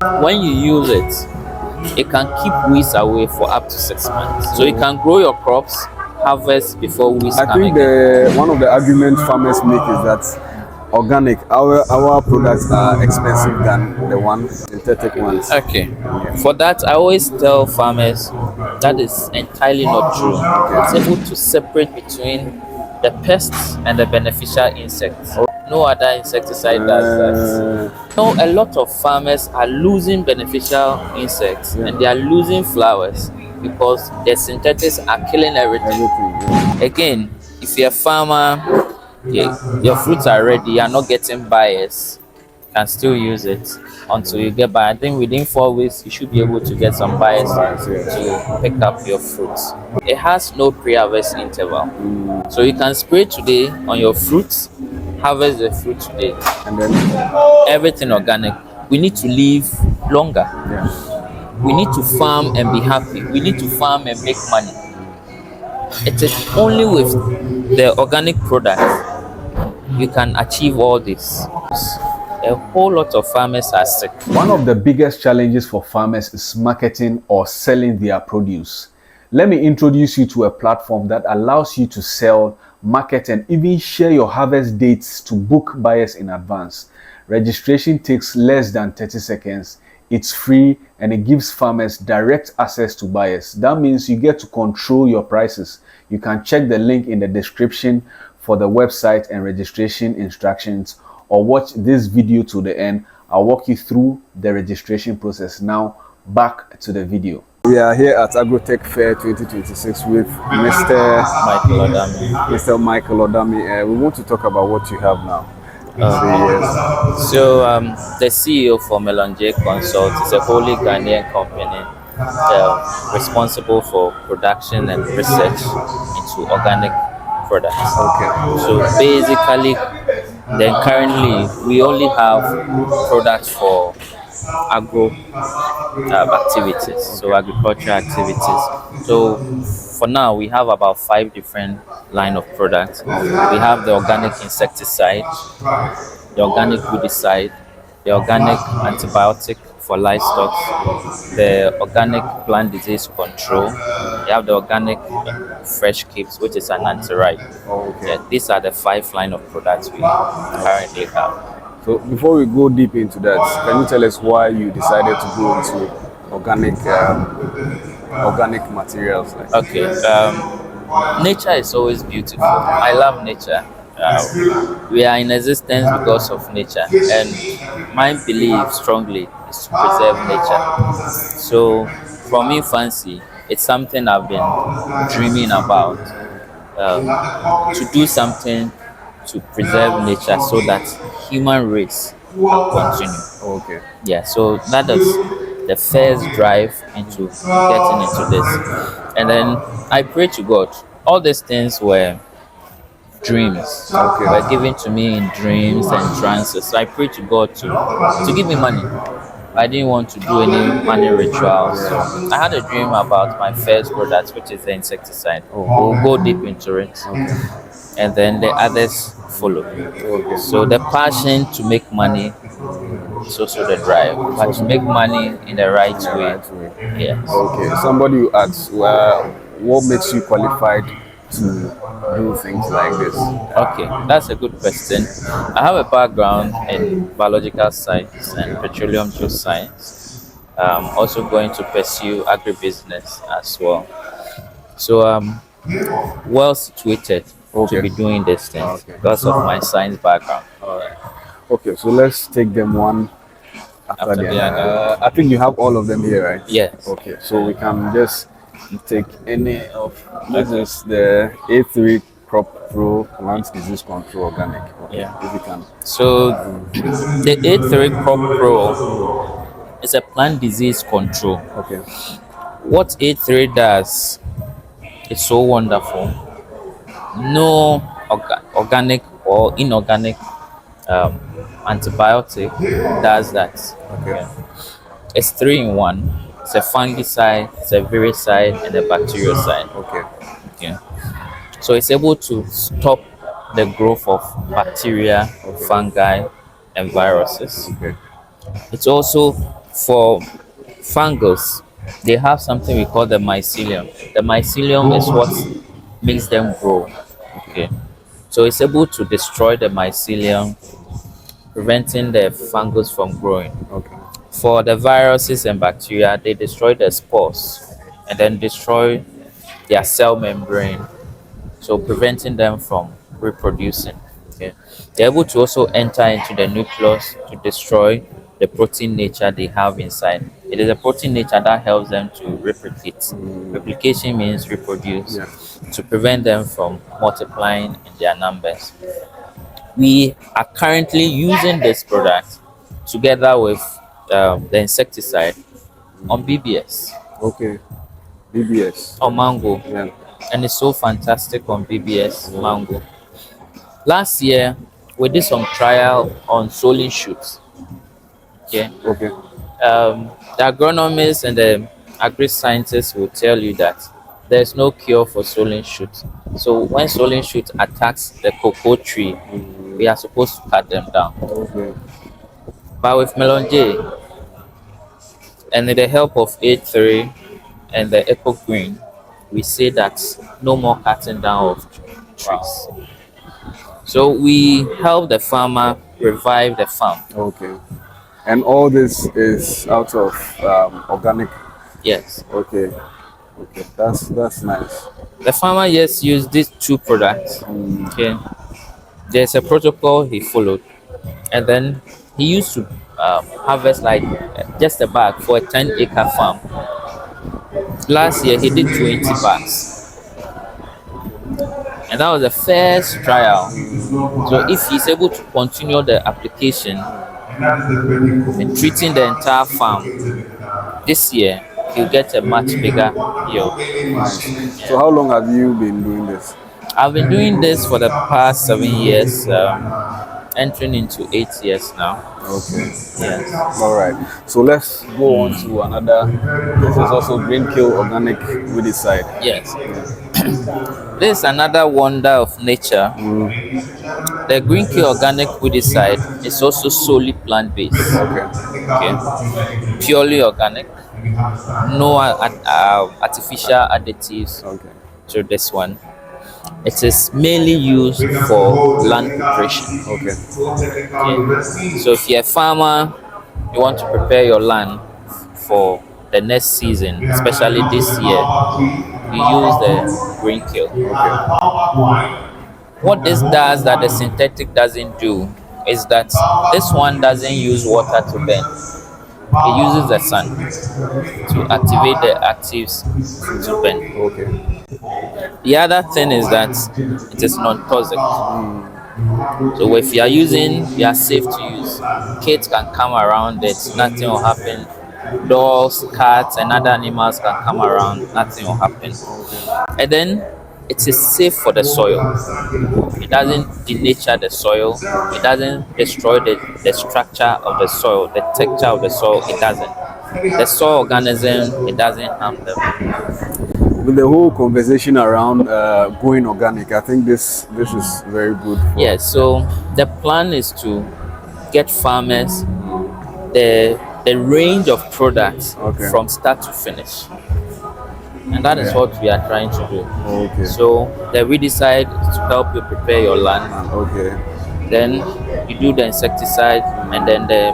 When you use it can keep weeds away for up to 6 months. So you can grow your crops, harvest before weeds I come think again. one of the arguments farmers make is that organic, our products are expensive than the synthetic ones. Okay. For that, I always tell farmers that is entirely not true. It's Okay. able to separate between the pests and the beneficial insects. No other insecticide does that. No, a lot of farmers are losing beneficial insects and they are losing flowers because the synthetics are killing everything. Everything. Yeah. Again, if you're a farmer, your fruits are ready, you're not getting buyers, you can still use it until you get by. I think within 4 weeks, you should be able to get some buyers to pick up your fruits. It has no pre-harvest interval. So you can spray today on your fruits, harvest the fruit today, And then everything organic. We need to live longer. yeah. We need to farm and be happy. We need to farm and make money. It is only with the organic product you can achieve all this. A whole lot of farmers are sick. One of the biggest challenges for farmers is marketing or selling their produce. Let me introduce you to a platform that allows you to sell, market, and even share your harvest dates to book buyers in advance. Registration takes less than 30 seconds. It's free and it gives farmers direct access to buyers. That means you get to control your prices. You can check the link in the description for the website and registration instructions, or watch this video to the end. I'll walk you through the registration process. Now, back to the video. We are here at Agrotech Fair 2026 with Mr. Michael Odami. Mr. Michael Odami. We want to talk about what you have now. So, the CEO for Melonje Consult is a wholly Ghanaian company responsible for production and research into organic products. Okay. So basically, then currently we only have products for agro activities, so agricultural activities. So for now, we have about 5 different line of products. We have the organic insecticide, the organic weedicide, the organic antibiotic for livestock, the organic plant disease control. You have the organic fresh keeps, which is an anti-ride. Yeah, these are the 5 line of products we currently have. So before we go deep into that, can you tell us why you decided to go into organic materials? Okay. Nature is always beautiful. I love nature. We are in existence because of nature, and my belief strongly is to preserve nature. So, from infancy, it's something I've been dreaming about, to do something to preserve nature so that human race can continue. Okay. Yeah, so that is the first drive into getting into this. And then I pray to God. All these things were dreams. Were given to me in dreams and trances. So I pray to God to give me money. I didn't want to do any money rituals. So I had a dream about my first product, which is the insecticide. We'll go deep into it. And then the others follow. So the passion to make money is also the drive, but to make money in the right way. Yes. Okay. Somebody will ask, what makes you qualified to do things like this? Okay, that's a good question. I have a background in biological science and petroleum geoscience. Also going to pursue agribusiness as well. So I'm well situated to be doing these things because of my science background. Okay, so let's take them one after the other. I think you have all of them here, right? Yes. Okay, so we can just take any of this is the A3 Crop Pro Plant Disease Control Organic. Okay, Yeah. if you can. So the A3 Crop Pro is a plant disease control. Okay. What A3 does is so wonderful. No organic or inorganic antibiotic does that. Okay. It's 3 in 1. It's a fungicide, it's a virucide, and a bactericide. Okay. Okay. So it's able to stop the growth of bacteria, fungi, and viruses. Okay. It also For fungus, they have something we call the mycelium. The mycelium is what makes them grow. Okay. So it's able to destroy the mycelium, preventing the fungus from growing. Okay. For the viruses and bacteria, they destroy the spores and then destroy their cell membrane, so preventing them from reproducing. Okay. They're able to also enter into the nucleus to destroy the protein nature they have inside. It is a protein nature that helps them to replicate. Replication means reproduce, Yeah. to prevent them from multiplying in their numbers. We are currently using this product together with the insecticide on BBS, Okay. BBS. on mango, Yeah. and it's so fantastic on BBS mango. Last year, we did some trial on sowing shoots. Okay, Okay. the agronomists and the agri scientists will tell you that there's no cure for sowing shoot. So when sowing shoot attacks the cocoa tree, we are supposed to cut them down. Okay. But with Melon and with the help of A3 and the Eco Green, we say that no more cutting down of trees. So we help the farmer revive the farm. Okay. And all this is out of organic. Yes. Okay. Okay. That's nice. The farmer just used these two products. Okay. There's a protocol he followed, and then he used to harvest like just a bag for a 10-acre farm. Last year he did 20 bags, and that was the first trial. So if he's able to continue the application and treating the entire farm this year, he'll get a much bigger yield. So how long have you been doing this? I've been doing this for the past 7 years, entering into 8 years now. Okay. Yes. All right. So let's go on to another. This is also Green Kill Organic Weedicide. Yes. This is another wonder of nature. The Green Key Organic Weedicide is also solely plant-based. Okay. Okay. Purely organic. No artificial additives Okay. to this one. It is mainly used for land preparation. Okay. Okay. So if you're a farmer, you want to prepare your land for the next season, especially this year, you use the green kill. What this does that the synthetic doesn't do is that this one doesn't use water to burn. It uses the sun to activate the actives to burn. Okay. The other thing is that it is non-toxic. So if you are using, you are safe to use. Kids can come around it, nothing will happen. Dogs, cats, and other animals can come around, nothing will happen. And then it is safe for the soil. It doesn't denature the soil. It doesn't destroy the structure of the soil, the texture of the soil. It doesn't. The soil organism, it doesn't harm them. With the whole conversation around going organic, I think this is very good. Yes. So the plan is to get farmers the range of products from start to finish. And that is what we are trying to do. Okay. So the weedicide is to help you prepare your land. Okay. Then you do the insecticide and then the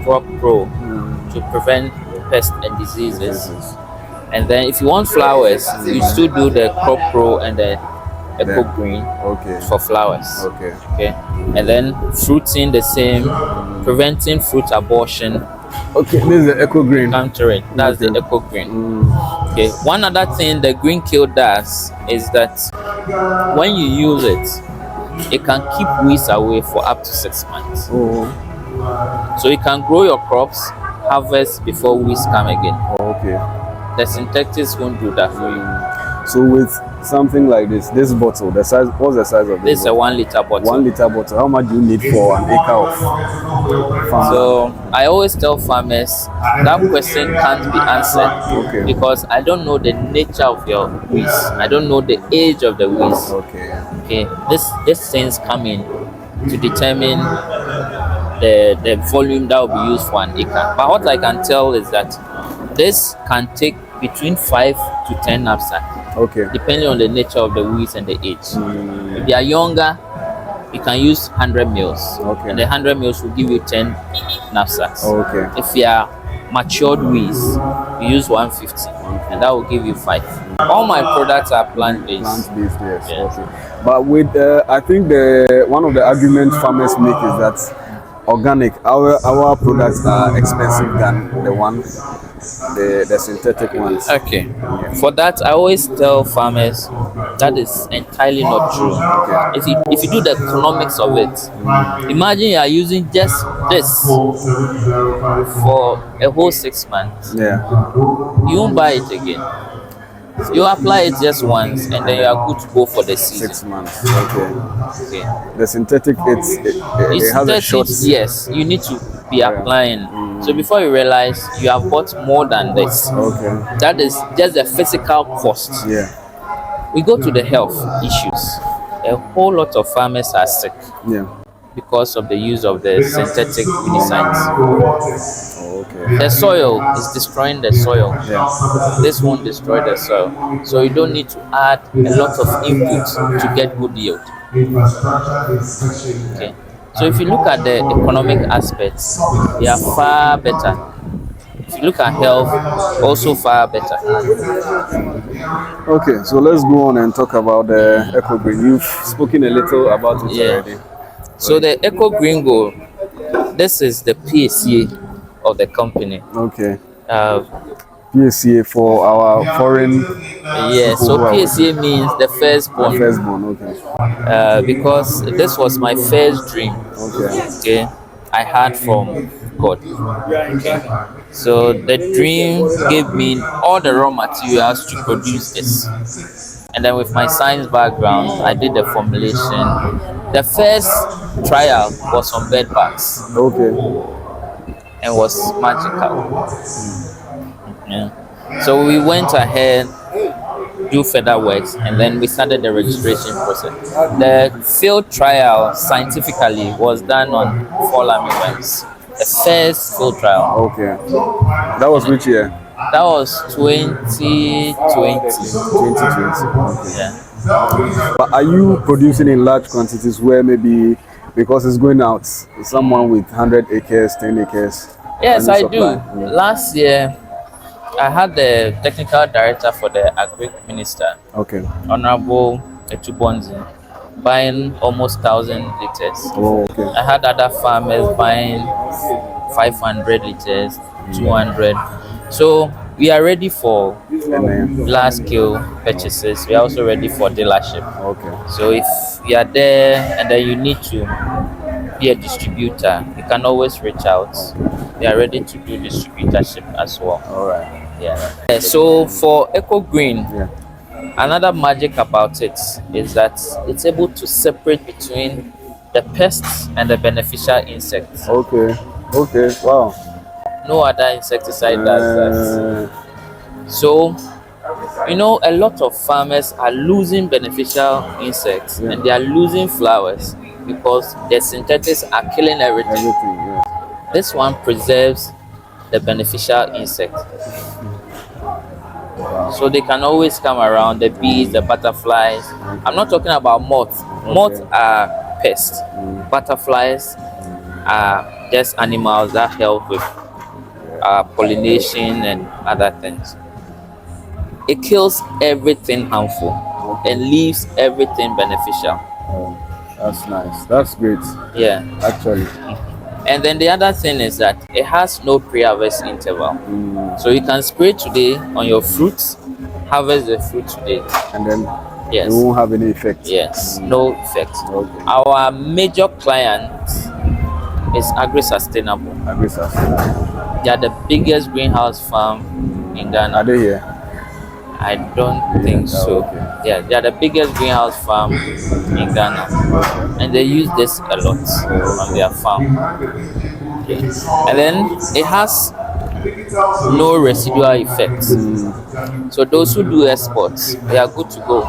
crop pro to prevent pests and diseases. And then if you want flowers, you still do the crop pro and the eco green for flowers. Okay. Okay. And then fruiting the same, preventing fruit abortion. Okay, this is the eco green. Counter it. That's the eco green. Okay. One other thing the green kill does is that when you use it can keep weeds away for up to 6 months. So you can grow your crops, harvest before weeds come again. Okay. The synthetics won't do that for you. So with something like this bottle, the size, what's the size of this? This is a 1 liter bottle. 1 liter bottle. How much do you need for an acre of farm? So I always tell farmers that question can't be answered because I don't know the nature of your weeds. I don't know the age of the weeds. Okay. These things come in to determine the volume that will be used for an acre. But what I can tell is that this can take between 5 to 10 knapsacks, Okay. depending on the nature of the weeds and the age. If they are younger, you can use 100 mils, Okay. and the 100 mils will give you 10 knapsacks. Okay. If you are matured weeds, you use 150, and that will give you 5. All my products are plant-based. Plant-based, yes. Yes. Okay. But with I think one of the arguments farmers make is that organic, our products are expensive than the synthetic ones. Okay. For that, I always tell farmers that is entirely not true. Okay. If you do the economics of it, imagine you are using just this for a whole 6 months. Yeah. You won't buy it again. You apply it just once, and then you are good to go for the season. 6 months. Okay. Okay. The synthetic, it has a short. Yes, you need to be applying. So before you realize, you have bought more than this. Okay. That is just the physical cost. Yeah. We go to the health issues. A whole lot of farmers are sick Yeah. because of the use of the synthetic pesticides. Okay. The soil is destroying the soil. Yeah. This won't destroy the soil. So you don't need to add a lot of input to get good yield. Okay. So if you look at the economic aspects, they are far better. If you look at health, also far better. Okay, so let's go on and talk about the Eco Green. You've spoken a little about it already. So the Eco Green Gold, this is the PACA of the company. Okay. PACA for our foreign. Yeah, so PACA means the firstborn. Firstborn, okay. Because this was my first dream. Okay. I had from God. Okay. So the dream gave me all the raw materials to produce this. And then with my science background, I did the formulation. The first trial was on bed bugs. Okay. And was magical. Yeah. So we went ahead, do further works, and then we started the registration process. The field trial scientifically was done on fall armyworms. The first field trial. Okay. That was which year? That was 2020. 2020. Okay. Yeah. But are you producing in large quantities where maybe because it's going out, someone with 100 acres, 10 acres? Yes, I do. Last year, I had the technical director for the Agri Minister, okay, Honorable Etubonzi, buying almost 1,000 liters. Oh, okay. I had other farmers buying 500 liters, 200. So we are ready for large scale purchases. We are also ready for dealership. Okay. So if you are there and then you need to be a distributor, you can always reach out. We are ready to do distributorship as well. All right. Yeah. So for Eco Green, another magic about it is that it's able to separate between the pests and the beneficial insects. Okay. Okay. Wow. No other insecticide does that. So, a lot of farmers are losing beneficial insects and they are losing flowers because the synthetics are killing everything. This one preserves the beneficial insect. So they can always come around, the bees, the butterflies. I'm not talking about moths. Moths are pests. Butterflies are just animals that help with pollination and other things. It kills everything harmful and leaves everything beneficial. That's nice. That's great. Yeah. Actually. And then the other thing is that it has no pre-harvest interval. So you can spray today on your fruits, harvest the fruit today. And then yes, it won't have any effect. Yes, no effect. Okay. Our major client is Agri-Sustainable. Agri-Sustainable. They are the biggest greenhouse farm in Ghana. Are they here? I don't think so. Okay. Yeah, they are the biggest greenhouse farm in Ghana. And they use this a lot on their farm. Okay. And then it has no residual effects. So those who do exports, they are good to go.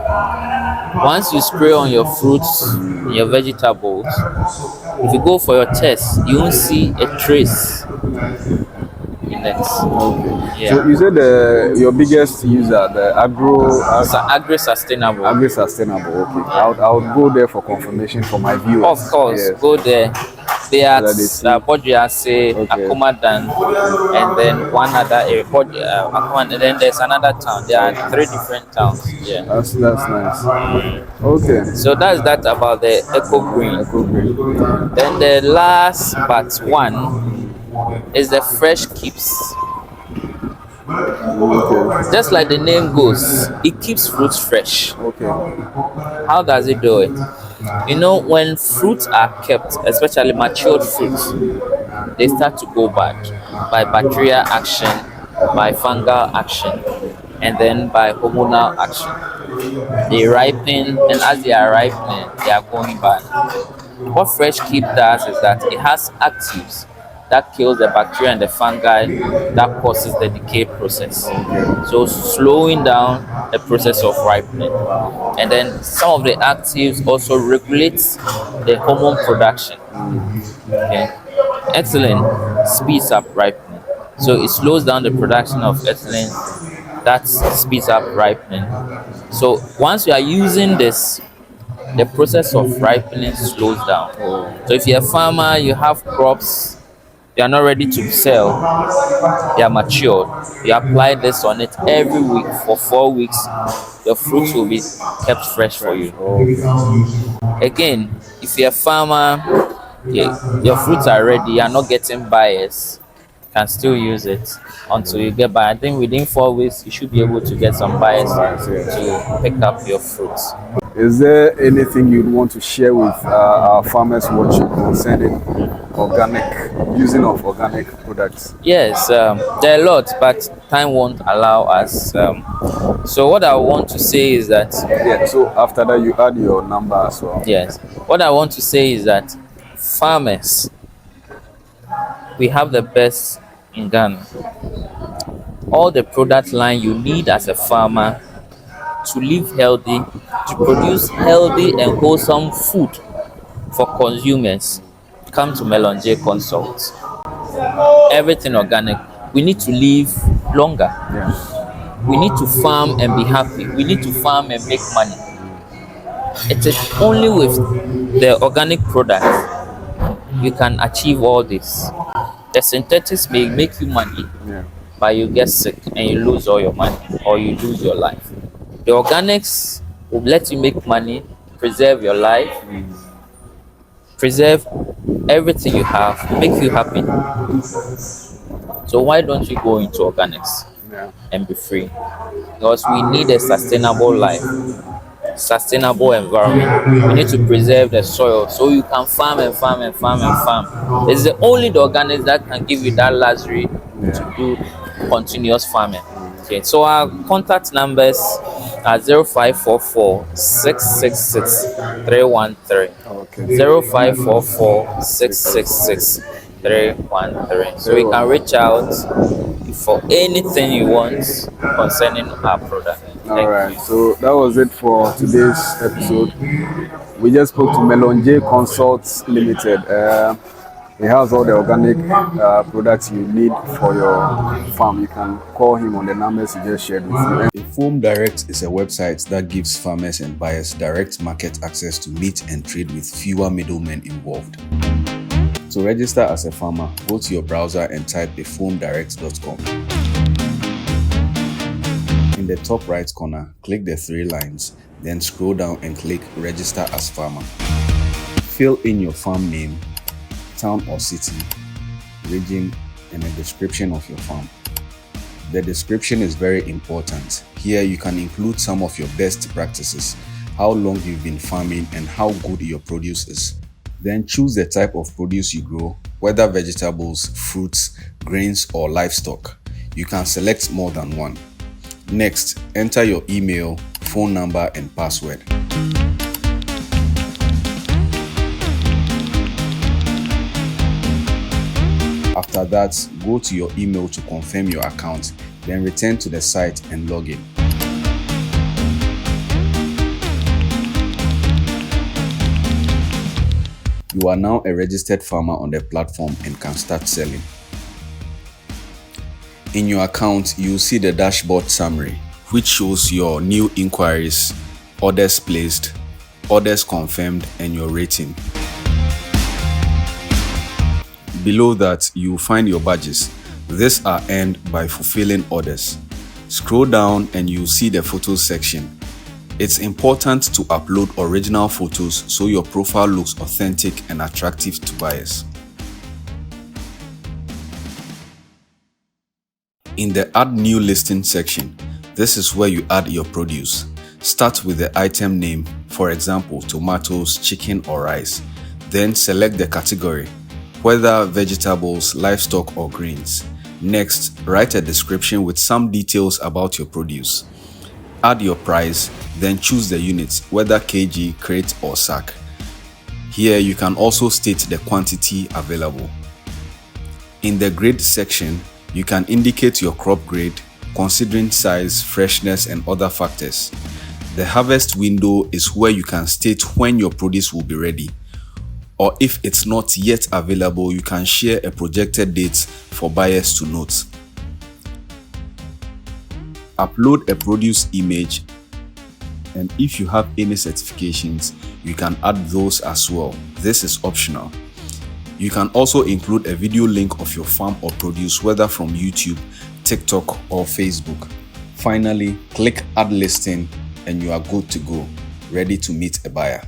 Once you spray on your fruits and your vegetables, if you go for your test, you won't see a trace in it. Okay. So Yeah. you said your biggest user, the Agri-sustainable. agri sustainable. Okay. Yeah. I would go there for confirmation for my Of viewers. course, Yes. go there. They So are that they see. Bojiase, Okay. Akumadan, and then one other area. And then there's another town. There are three different towns. Yeah. That's nice. Okay. So that's that about the Eco Green. Eco green. Then the last but one is the Fresh Keeps. Okay. Just like the name goes, it keeps fruits fresh. Okay. How does it do it? You know, when fruits are kept, especially matured fruits, they start to go bad by bacterial action, by fungal action, and then by hormonal action. They ripen, and as they are ripening, they are going bad. What Fresh Keep does is that it has actives that kills the bacteria and the fungi that causes the decay process. So slowing down the process of ripening. And then some of the actives also regulates the hormone production. Okay. Ethylene speeds up ripening. So it slows down the production of ethylene that speeds up ripening. So once you are using this, the process of ripening slows down. So if you're a farmer, you have crops, they are not ready to sell, they are matured. You apply this on it every week for 4 weeks, your fruits will be kept fresh for you. Again, if you're a farmer, your fruits are ready, you are not getting buyers, you can still use it until you get by. I think within 4 weeks, you should be able to get some buyers to pick up your fruits. Is there anything you'd want to share with our farmers watching concerning using of organic products? Yes, there are a lot, but time won't allow us. So what I want to say is that Yeah. So after that, you add your number as well. yes, what I want to say is that farmers, we have the best in Ghana. All the product line you need as a farmer to live healthy, to produce healthy and wholesome food for consumers, come to Melonje Consult. Everything organic. We need to live longer. Yeah. We need to farm and be happy. We need to farm and make money. It is only with the organic product you can achieve all this. The synthetics may make you money, Yeah. but you get sick and you lose all your money or you lose your life. The organics will let you make money, preserve your life, preserve everything you have, make you happy. So why don't you go into organics Yeah. and be free? Because we need a sustainable life, sustainable environment. We need to preserve the soil so you can farm and farm and farm and farm. It's the only the organics that can give you that luxury to do continuous farming. Okay, so our contact numbers are 0544 666 313. Okay. 0544 666 313. So you can reach out for anything you want concerning our product. All right. So that was it for today's episode. We just spoke to Melonje Consults Limited. He has all the organic products you need for your farm. You can call him on the numbers he just shared with you. Inform Direct is a website that gives farmers and buyers direct market access to meat and trade with fewer middlemen involved. To register as a farmer, go to your browser and type informdirect.com. In the top right corner, click the 3 lines, then scroll down and click Register as Farmer. Fill in your farm name, town or city, region, and a description of your farm. The description is very important. Here you can include some of your best practices, how long you've been farming, and how good your produce is. Then choose the type of produce you grow, whether vegetables, fruits, grains, or livestock. You can select more than one. Next, enter your email, phone number, and password. After that, go to your email to confirm your account, then return to the site and log in. You are now a registered farmer on the platform and can start selling. In your account, you'll see the dashboard summary, which shows your new inquiries, orders placed, orders confirmed, and your rating. Below that, you'll find your badges. These are earned by fulfilling orders. Scroll down and you'll see the photos section. It's important to upload original photos so your profile looks authentic and attractive to buyers. In the Add New Listing section, this is where you add your produce. Start with the item name, for example, tomatoes, chicken, or rice. Then select the category, whether vegetables, livestock, or grains. Next, write a description with some details about your produce. Add your price, then choose the units, whether kg, crate, or sack. Here you can also state the quantity available. In the grade section, you can indicate your crop grade, considering size, freshness, and other factors. The harvest window is where you can state when your produce will be ready. Or if it's not yet available, you can share a projected date for buyers to note. Upload a produce image, and if you have any certifications, you can add those as well. This is optional. You can also include a video link of your farm or produce, whether from YouTube, TikTok, or Facebook. Finally, click Add Listing and you are good to go, ready to meet a buyer.